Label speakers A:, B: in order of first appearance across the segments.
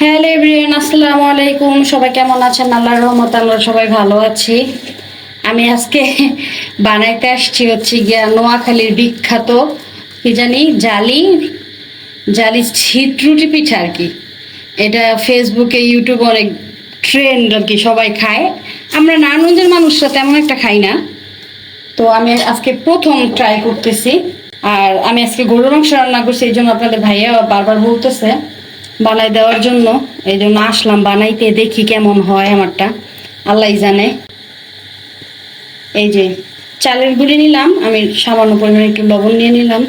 A: Hello everyone, আসসালামু আলাইকুম। সবাই কেমন আছেন? আল্লাহর রহমতে আমরা সবাই ভালো আছি। আমি আজকে বানাইতে আসছি হচ্ছে গিয়া নোয়াখালীর বিখ্যাত কি জানি জালি জালি শীত রুটি পিঠা আর কি। এটা ফেসবুকে ইউটিউবে অনেক ট্রেন্ড আর কি, সবাই খায়। আমরা নারায়ণগঞ্জের মানুষরা তেমন একটা খাই না। তো আমি আজকে প্রথম ট্রাই করতেছি। আর আমি আজকে গরুর মাংস রান্না করছি, এই জন্য আপনাদের ভাইয়া বারবার বলতেছে বানাই দেওয়ার জন্য। এই জন্য আসলাম বানাইতে, দেখি কেমন হয় আমারটা, আল্লাহ জানে। এই যে চালের গুঁড়ি নিলাম, আমি সামান্য পরিমাণে একটু লবণ নিয়ে নিলাম।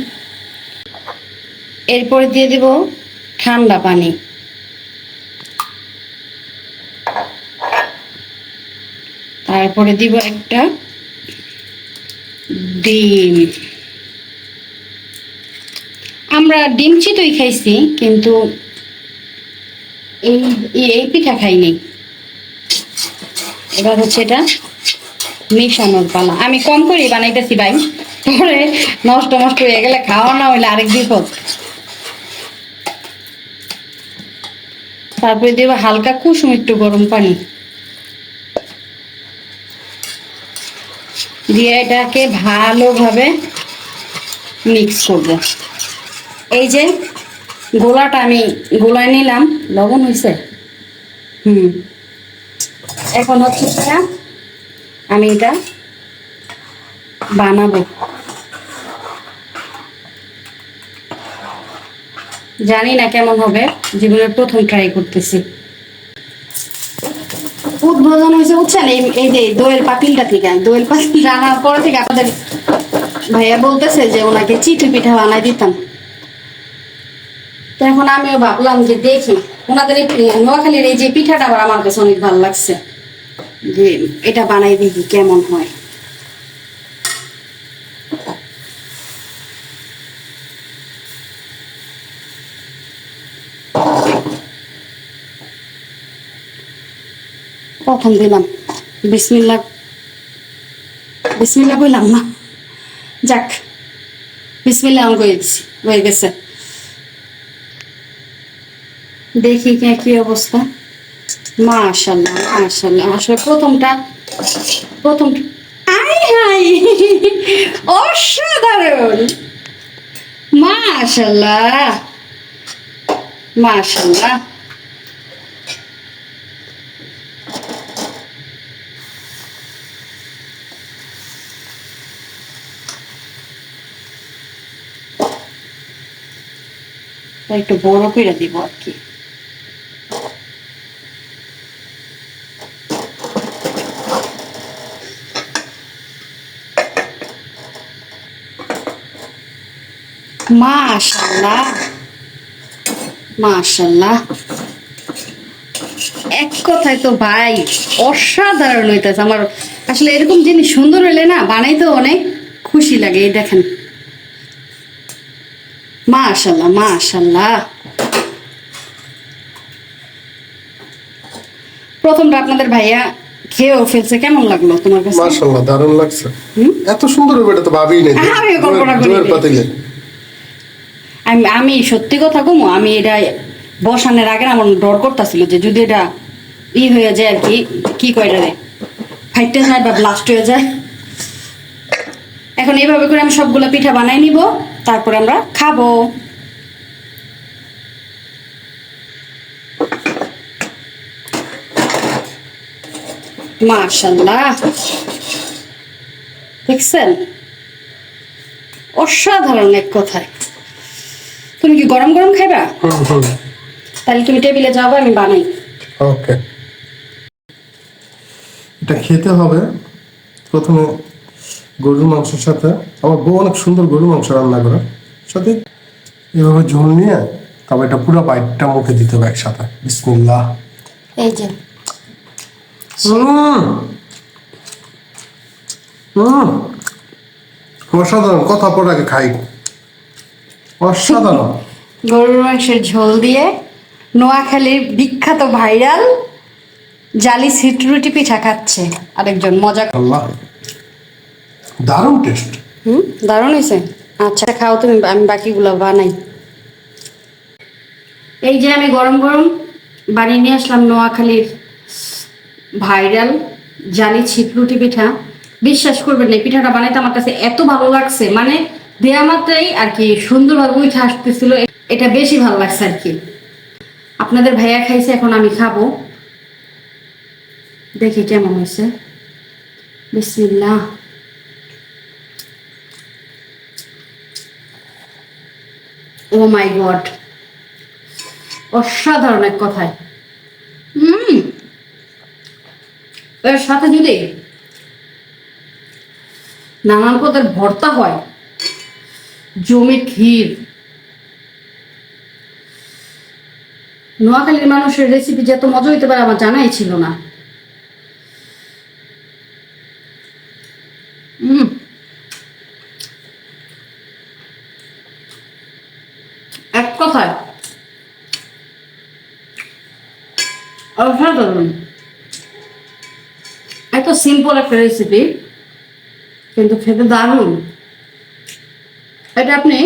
A: এরপরে দিয়ে দিব ঠান্ডা পানি। তারপরে দিব একটা ডিম। আমরা ডিম চিতই খাইছি, কিন্তু এই এই পিঠা খাইনি। এবার হচ্ছে এটা মিশানোর পালা। আমি কম করে বানাইতেছি ভাই, পরে নষ্ট নষ্ট হয়ে গেলে খাওয়া না হইলে আরেক বিপদ। তারপরে দেবো হালকা কুসুম একটু গরম পানি দিয়ে এটাকে ভালোভাবে মিক্স করব। এই যে গোলাটা আমি গোলায় নিলাম, লবণ হয়েছে। এখন হচ্ছে আমি এটা বানাবো। জানি না কেমন হবে, জীবনের প্রথম ট্রাই করতেছি। উদ্বোধন হয়েছে বুঝছেন, এই যে দইয়ের পাতিলটা থেকে, দইয়ের পাতিল রান্নার পর থেকে আপনাদের ভাইয়া বলতেছে যে ওনাকে চিতই পিঠা বানাই দিতাম। তো এখন আমিও ভাবলাম যে দেখি ওনাদের নোয়াখালীর এই যে পিঠাটা আমার কাছে অনেক ভালো লাগছে, যে এটা বানাই দেখি কেমন হয়। প্রথম দিলাম বিসমিল্লাহ, বিসমিল্লাহ কইলাম না, যাক বিসমিল্লাহ অন করে দিছি, হয়ে গেছে। দেখি কি অবস্থা। মাশাআল্লাহ মাশাআল্লাহ, আসলে প্রথম আই হাই অসাধারণ। মাশাআল্লাহ মাশাআল্লাহ। একটু বড় করে দিব আর কি। মাশাআল্লাহ মাশাআল্লাহ, এক কথায় তো ভাই অসাধারণ হইতেছে। আমার আসলে এরকম জিনিস সুন্দর হইলে না বানাইতে অনেক খুশি লাগে। এই দেখেন, মাশাআল্লাহ মাশাআল্লাহ। প্রথমটা আপনাদের ভাইয়া খেয়েও ফেলছে, কেমন লাগলো তোমার কাছে?
B: মাশাআল্লাহ, দারুণ লাগছে। এত সুন্দর হবে এটা তো ভাবিই নাই।
A: আমিও কল্পনা করিনি। আমি সত্যি কথা কমু, আমি এটা বসানোর আগে আমার ডর করতেছিল যে যদি এটা হয়ে যায় আর কি, কি কয় রে, ফাইটে যায় বা ব্লাস্ট হয়ে যায়। এখন এইভাবে করে আমি সবগুলা পিঠা বানাই নিব, তারপরে আমরা খাবো। মাশাআল্লাহ, দেখছেন অসাধারণ এক কথায়। তুমি কি গরম গরম খাইবা? তাহলে তুমি টেবিলে যাবো, আমি বানাই।
B: ওকে, এটা খেতে হবে প্রথমে গরুর মাংসের সাথে। আমার বউ অনেক সুন্দর গরুর মাংস রান্না করে, সাথে এভাবে ঝোল নিয়ে তবে এটা পুরো বাইটটা মুখে দিতে হবে একসাথে। বিসমিল্লাহ।
A: এই যে
B: অসাধারণ, কথা পর আগে খাই। অসাধারণ।
A: গরুর মাংসের ঝোল দিয়ে নোয়াখালীর বিখ্যাত ভাইরাল জালি শীত রুটি পিঠা খাচ্ছে আরেকজন। মজা,
B: আল্লাহ, দারুণ টেস্ট।
A: দারুণ হয়েছে। আচ্ছা খাও তুমি, আমি বাকিগুলো বানাই। এই যে আমি গরম গরম বানিয়ে নিয়ে আসলাম নোয়াখালীর ভাইরাল জালি ছিটরুটি পিঠা। বিশ্বাস করবেন না, এই পিঠাটা বানাইতে আমার কাছে এত ভালো লাগছে, মানে দেয়া মাত্রাই আর কি সুন্দরভাবে উঠে আসতেছিল। এটা বেশি ভালো লাগছে আর কি। আপনাদের ভাইয়া খাইছে, এখন আমি খাবো, দেখি কেমন হয়েছে। বিসমিল্লাহ। ও মাই গড, অসাধারণ এক কথায়। এর সাথে যদি নানান পদের ভর্তা হয়, জমি ক্ষীর। নোয়াখালীর মানুষের রেসিপি যে এত মজা হইতে পারে আমার জানাই ছিল না। এক কথায় অসাধারণ। এত সিম্পল একটা রেসিপি কিন্তু খেতে দারুণ। এটা আপনি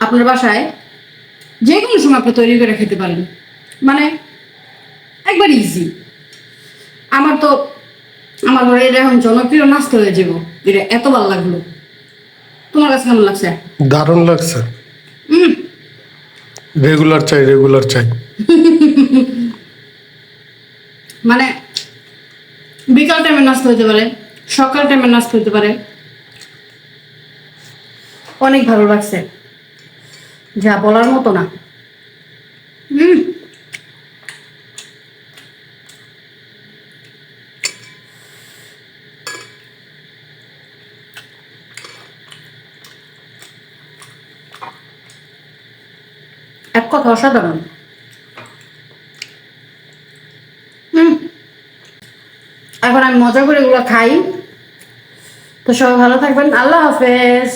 A: আপনার বাসায় যে কোনো সময় আপনি তৈরি করে খেতে পারেন, মানে একবার ইজি। আমার তো আমার ঘরে এটা এখন জনপ্রিয় নাস্তা হয়ে যাব। এটা এত ভালো লাগলো। তোমার কাছে কেমন লাগছে?
B: দারুণ লাগছে।
A: হুম,
B: রেগুলার চাই, রেগুলার চাই।
A: মানে বিকাল টাইমে নাস্তা হতে পারে, সকাল টাইমে নাস্তা হতে পারে। অনেক ভালো লাগছে, যা বলার মতো না। হুম, এক কথা অসাধারণ। এখন আমি মজা করে এগুলো খাই। তো সবাই ভালো থাকবেন, আল্লাহ হাফেজ।